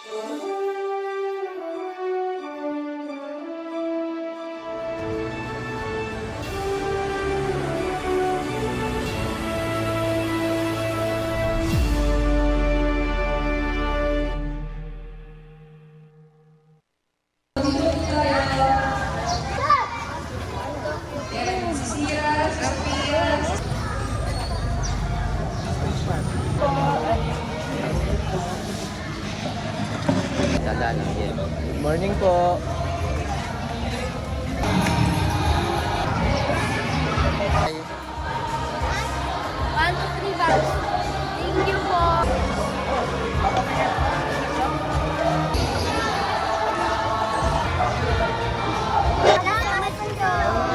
Good morning po. One, two, three, guys. Thank you po.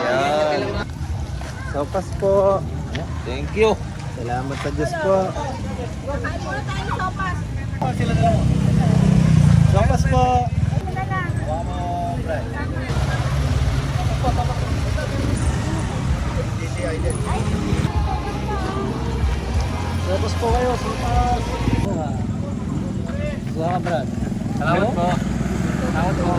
Yan. Sopas po. Thank you. Salamat sa Diyos po. Kain muna tayo sopas. Sopas po. Sopas po kayo. Sopas. Suha ka, Brad. Salamat po. Salamat po.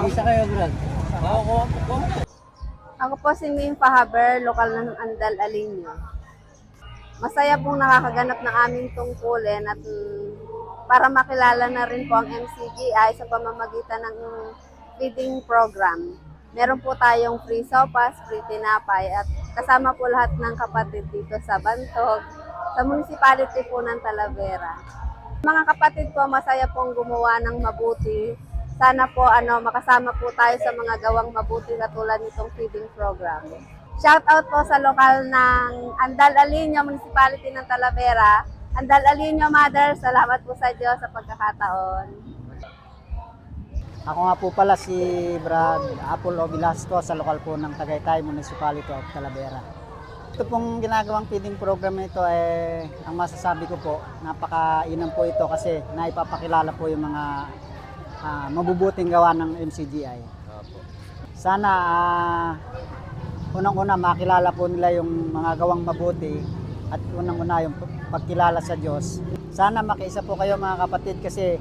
Isa kayo, Brad. Ako po si Ming Pahaber, lokal ng Andal, Alinyo. Masaya pong nakakaganap ng aming tungkulin at para makilala na rin po ang MCGI sa pamamagitan ng feeding program. Meron po tayong free sopas, free tinapay at kasama po lahat ng kapatid dito sa Bantog, sa municipality po ng Talavera. Mga kapatid po, masaya pong gumawa ng mabuti. Sana po makasama po tayo sa mga gawang mabuti katulad nitong feeding program. Shout out po sa lokal ng Andal Alinyo, Municipality ng Talavera. Andal Alinyo Mother, salamat po sa Diyos sa pagkakataon. Ako nga po pala si Brad Apollo Velasco sa lokal po ng Tagaytay, Municipality of Talavera. Ito pong ginagawang feeding program nito ang masasabi ko po, napakainam po ito kasi naipapakilala po yung mga mabubuting gawa ng MCGI. Sana unang-una makilala po nila yung mga gawang mabuti at unang-una yung pagkilala sa Diyos. Sana makiisa po kayo mga kapatid kasi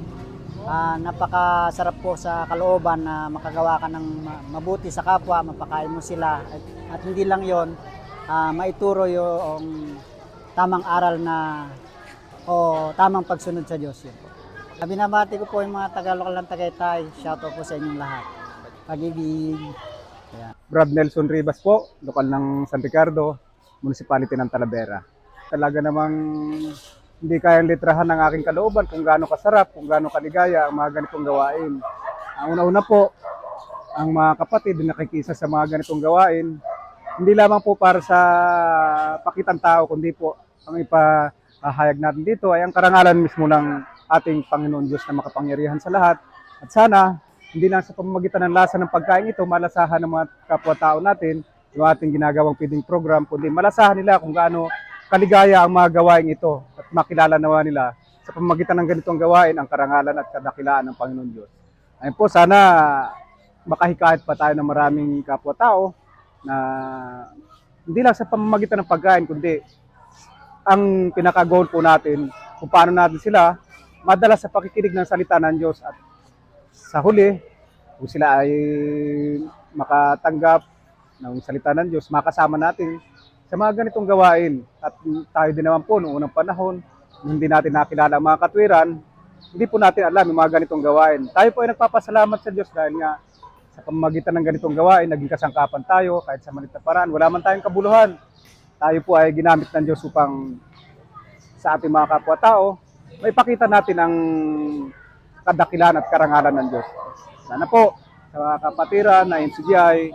napakasarap po sa kalooban na makagawa ka ng mabuti sa kapwa, mapakain mo sila at hindi lang yon, maituro yung tamang aral o tamang pagsunod sa Diyos. Yun po. Binabati ko po yung mga taga-lokal ng Tagaytay. Shoutout po sa inyong lahat. Pag-ibig. Yeah. Brad Nelson Rivas po, lokal ng San Ricardo, Municipality ng Talavera. Talaga namang hindi kayang litrahan ng aking kalooban kung gaano kasarap, kung gaano kaligaya ang mga ganitong gawain. Ang una-una po, ang mga kapatid na nakikisa sa mga ganitong gawain, hindi lamang po para sa pakitang tao, kundi po ang ipahayag natin dito ay ang karangalan mismo ng ating Panginoon Diyos na makapangyarihan sa lahat. At sana, hindi lang sa pamamagitan ng lasa ng pagkain ito, malasahan ng mga kapwa-tao natin yung ating ginagawang feeding program, kundi malasahan nila kung gaano kaligaya ang mga gawain ito at makilala nawa nila sa pamamagitan ng ganitong gawain ang karangalan at kadakilaan ng Panginoon Diyos. Ayun po, sana makahikayat pa tayo ng maraming kapwa-tao na hindi lang sa pamamagitan ng pagkain, kundi ang pinaka-goal po natin kung paano natin sila madala sa pakikinig ng salita ng Diyos at sa huli, kung sila ay makatanggap ng salita ng Diyos, makasama natin sa mga ganitong gawain. At tayo din naman po noong unang panahon, hindi natin nakilala ang mga katwiran, hindi po natin alam yung mga ganitong gawain. Tayo po ay nagpapasalamat sa Diyos dahil nga sa pamamagitan ng ganitong gawain, naging kasangkapan tayo kahit sa maliit na paraan. Wala man tayong kabuluhan. Tayo po ay ginamit ng Diyos upang sa ating mga kapwa-tao, may pakita natin ang kadakilan at karangalan ng Diyos. Sana po, sa mga kapatiran na MCGI,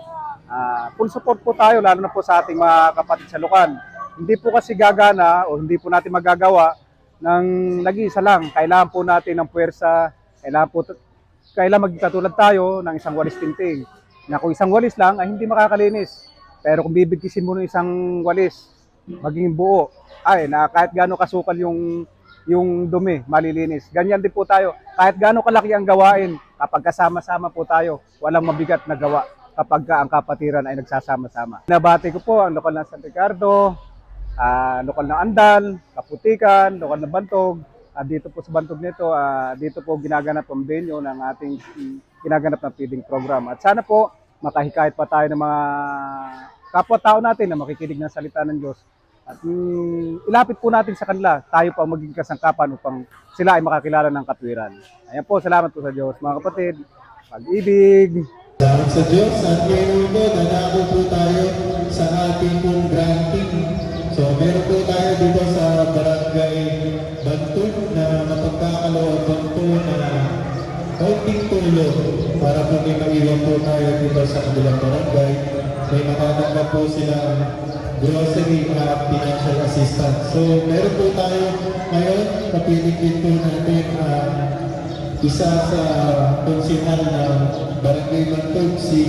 full support po tayo, lalo na po sa ating mga kapatid sa lokal. Hindi po kasi gagana o hindi po natin magagawa ng nag-iisa lang. Kailangan po natin ng puwersa, kailangan maging katulad tayo ng isang walis tingting. Na kung isang walis lang ay hindi makakalinis. Pero kung bibigkisin mo ng isang walis, maging buo, ay na kahit gaano kasukal yung dumi, malilinis. Ganyan din po tayo. Kahit gaano kalaki ang gawain, Kapag kasama-sama po tayo, walang mabigat na gawa kapag ang kapatiran ay nagsasama-sama. Nabati ko po ang lokal ng San Ricardo, lokal ng Andal, Kaputikan, lokal ng Bantog. Dito po sa Bantog nito, dito po ginaganap ang venue ng ating ginaganap na feeding program. At sana po makahikayat pa tayo ng mga kapwa-tao natin na makikinig ng salita ng Diyos. At ilapit po natin sa kanila, tayo pa magiging kasangkapan upang sila ay makakilala ng katwiran. Ayan po, salamat po sa Diyos mga kapatid. Pag-ibig. Salamat sa Diyos at ngayon po, nanabo po tayo sa ating pong granting. So meron po tayo dito sa Barangay Bantog na mapagkakalooban po na konting tulong para po may maiwan po tayo dito sa kabilang barangay. May matatanggap po sila grocery at financial assistance. So meron po tayo ngayon, kapiling din po natin isa sa konsihal ng Barangay Bantog, si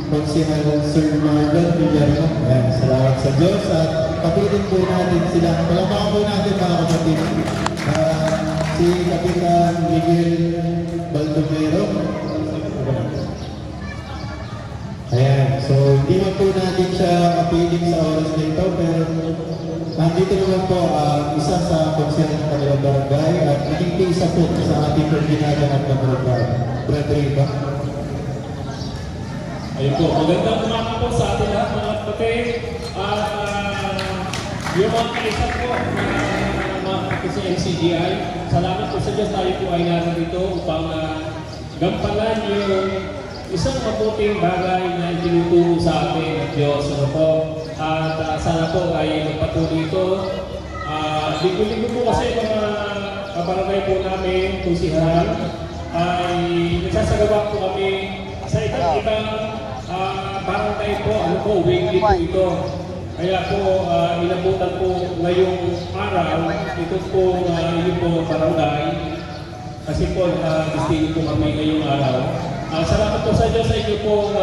Konsihal Sir Marlon Villarno. Salamat sa Diyos at kapiling po natin sila. Palamakan po natin mga kapatid. Si Kapitan Miguel Baldomero. Ayan, so hindi man po natin siya kapiling sa oras na ito, pero nandito naman po isa sa konsihal ng kanilang barangay at naging isa po sa ating ginagawa ng barangay. Brother Iba. Ayun po, magandang umaga po sa atin lahat mga kapatid. Yung mga kaisan po mga kapatid sa MCGI, salamat po sa Diyos tayo po ay narito upang gampanan yung isang mabuting bagay na itinuturo sa atin ng Diyos. Ano po? At sana po ay magpatuloy ito. Linggo-linggo po kasi mga kabarangay po namin, konsihal, ay nagsasagawa po kami sa ibang barangay po, ano po, weekly po ito. Kaya po, inabutan po ngayong araw, ito po yung po barangay. Kasi po, gusto po kami ngayong araw. Salamat po sa Diyos sa inyo po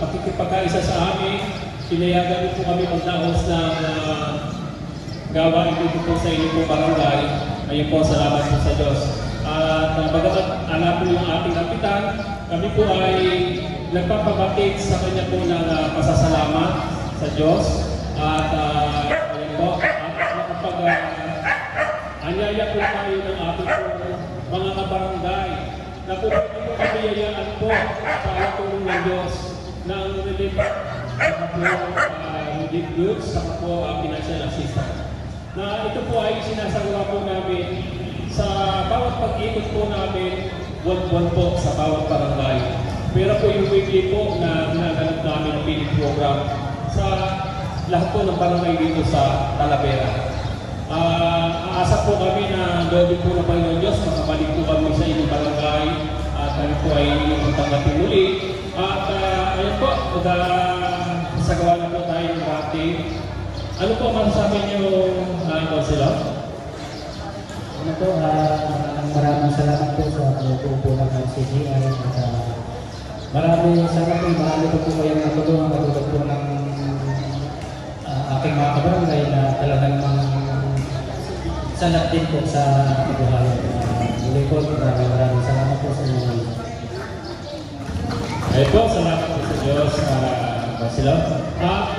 pakikipagkaisa sa amin. Pinayagan niyo po kami magdaos ng gawain dito po sa inyo po barangay. Ayun po, salamat po sa Diyos. At bagamat alam po yung ating kapitan, kami po ay nagpapabatid sa kanya po ng pasasalamat sa Diyos. At ayun po, nakapag-anyaya po tayo ng ating po mga kabarangay na po kabiyayaan po sa tulong ng Diyos ng relief relief goods sa po financial assistance. Na ito po ay sinasagawa po namin sa bawat pag-ikot po namin buwan-buwan po sa bawat barangay. Pero po yung weekly po na ginaganap namin ang feeding program sa lahat po ng barangay dito sa Talavera. Aasa po kami na doon po ng Panginoon Diyos, makabalik po kami sa inyong barangay at kami po ay inyong tanggapin muli. At ayun po, sagawa na po tayo ng party. Ano po masasabi niyo, Councilor? Ano po, maraming salamat po sa pagpupo ng CGI at marami po po kayong natulungan katulad po ng aking mga kabarangay na talagang sanat din po sa kabuhayan. Muli po, maraming salamat po sa inyo. Ayun po, salamat po sa Diyos. Sila.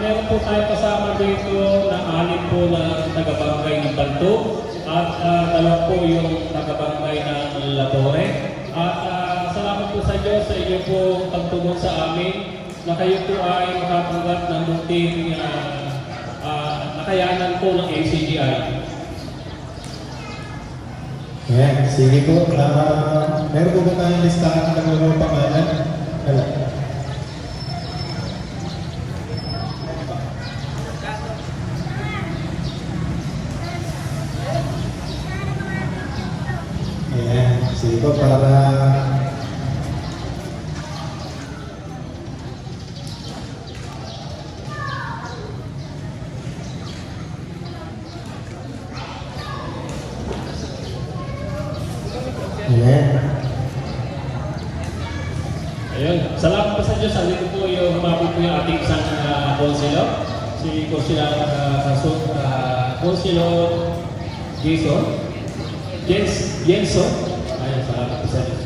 Meron po tayo kasama dito na 6 po na taga-barangay ng Bantog at 2 po yung taga-barangay ng Latore. At salamat po sa Diyos sa inyo po pagtugon sa amin na kayo po ay makatanggap ng munting nakayanan po ng MCGI. Ayan, sige po. Meron po ba tayong listahan ng mga pangalan? Wala. Ayan, sige po para Ayun, salamat po sa Diyos. Andito po yung humabot po yung ating isang konsilor. Si Konsilor Jason. Ayun, salamat po sa Diyos.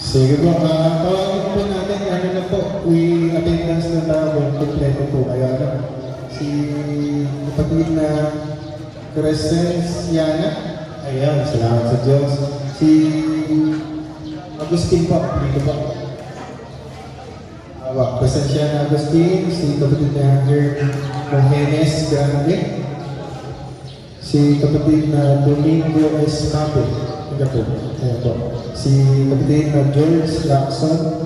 Sige po, tawagin po natin, ano na po, attendance na tawag, kompleto po. Kaya na, si kapatid na Crescenciana, ayan, salamat sa Diyos. Si Agustin po, dito po. Crescenciana Agustin, si kapatid na Mojenes Grande, si kapatid na Domingo S. Mape, ito po, ayan po. Si kapatid na George Lacson,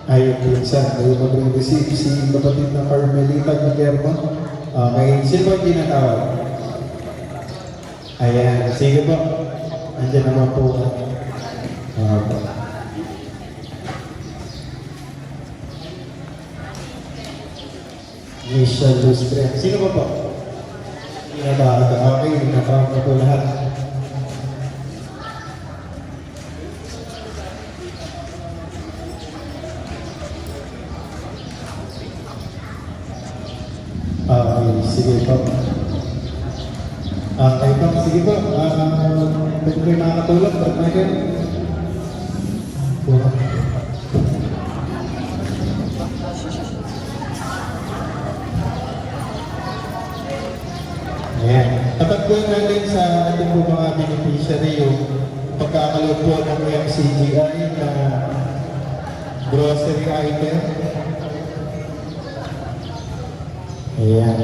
ayaw pinsan, ayaw mag-receive. Si kapatid na Carmelita Guillermo, okay, sino po ginatawag? Ayan, sige po, andyan naman po. Michelle Lustre, sino po? Ginatawag, okay, ginatawag na po lahat. Sige po. Okay po, sige po. Pwede po yung makakatulog, Brad Michael? Ayan. Tapat po natin sa ating po mga beneficiary yung pagkakalog po ng MCGI na grocery item. Ayan.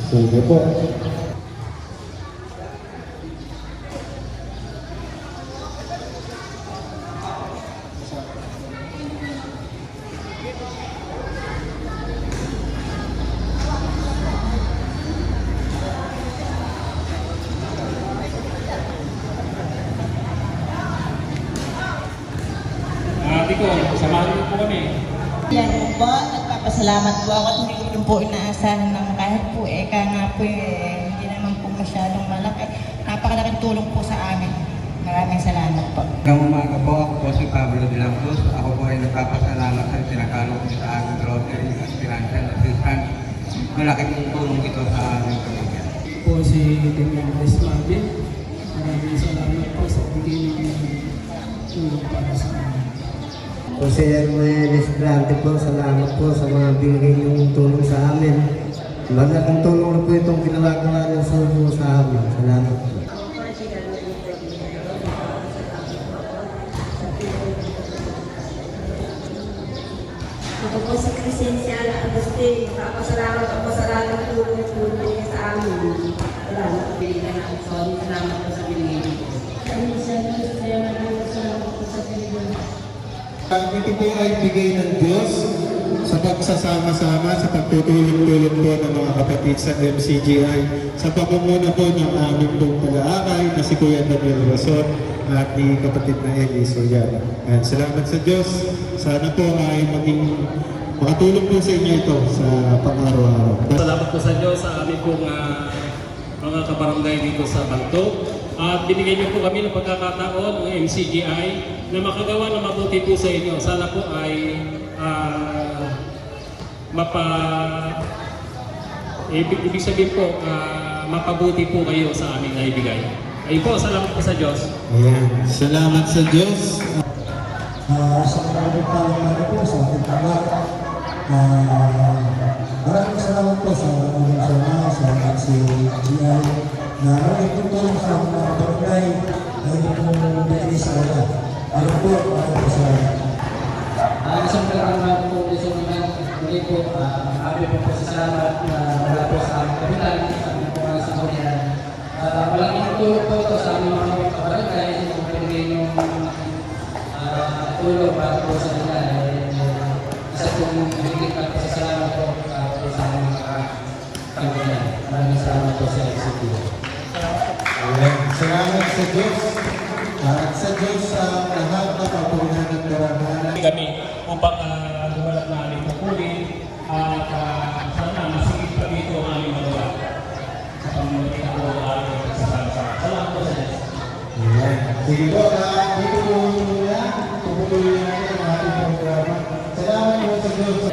Sige po. Ate ko, samahan niyo po kami. Yan po, nagpapasalamat po ako at hindi ko rin po inaasahan ng kahit po nga po hindi naman po masyadong malaki. Napakalaking tulong po sa amin. Maraming salamat po. Magandang umaga po, ako po si Pablo de la Cruz. Ako po ay nagpapasalamat sa tinakalog sa aming grocery at financial assistance. Malaki pong tulong ito sa aming pamilya. Po si Demian Desmabin. Maraming salamat po sa pagkinig ng tulong para sa amin. Jose Hermes Grande po, salamat po sa mga binigay niyong tulong sa amin. Malaking tulong na po itong ginagawa ng sumo sa amin. Salamat po. Ako po si Crescenciana Agustin. Nakapasalamat ako sa lahat ng tulong niya sa amin. Salamat. Salamat po sa binigay niyo. Ito po ay bigay ng Diyos sa pagsasama-sama, sa pagtutulong-tulong po ng mga kapatid sa MCGI, sa pagmumuna po ng aming pong pag-aaral na si Kuya Daniel Rason at ni kapatid na Eli Soriano. And salamat sa Diyos. Sana po ay makatulong po sa inyo ito sa pang-araw-araw. Salamat po sa Diyos sa aming pong mga kabarangay dito sa Banto. At binigay niyo po kami ng pagkakataon ng MCGI na makagawa ng mabuti po sa inyo. Sana po ay ibig sabihin po, mapabuti po kayo sa aming naibigay. Ayun po, salamat po sa Diyos. Ayan, salamat sa Diyos. Sa maraming pangalaman po sa ating tabat. Maraming salamat po sa aming sama, sa MCGI. Na maraming tutulong sa mga barangay na hindi po binigay sa wala. Ano po, maraming salamat. Isang karangan po, isang naman, muli po, abi po sa salamat wala po sa aming kapitan, sa aming po mga sinurihan. Malaking tulong po ito sa aming mga kabarangay, kung pinigay yung tulong para po sa nila. Isa pong higit at pasasalamat po sa aming kapitan. Maraming salamat po sa XCT. Salamat sa Diyos. At sa Diyos sa lahat na papunan ng karangalan. Kami upang lumalap na aming pupuli at sana masigit pa dito ang aming magawa sa pamumulit po ang aming pagsasama. Salamat po sa Diyos. Sige po, dito po muna. Tutuloy natin ang ating programa. Salamat po sa Diyos.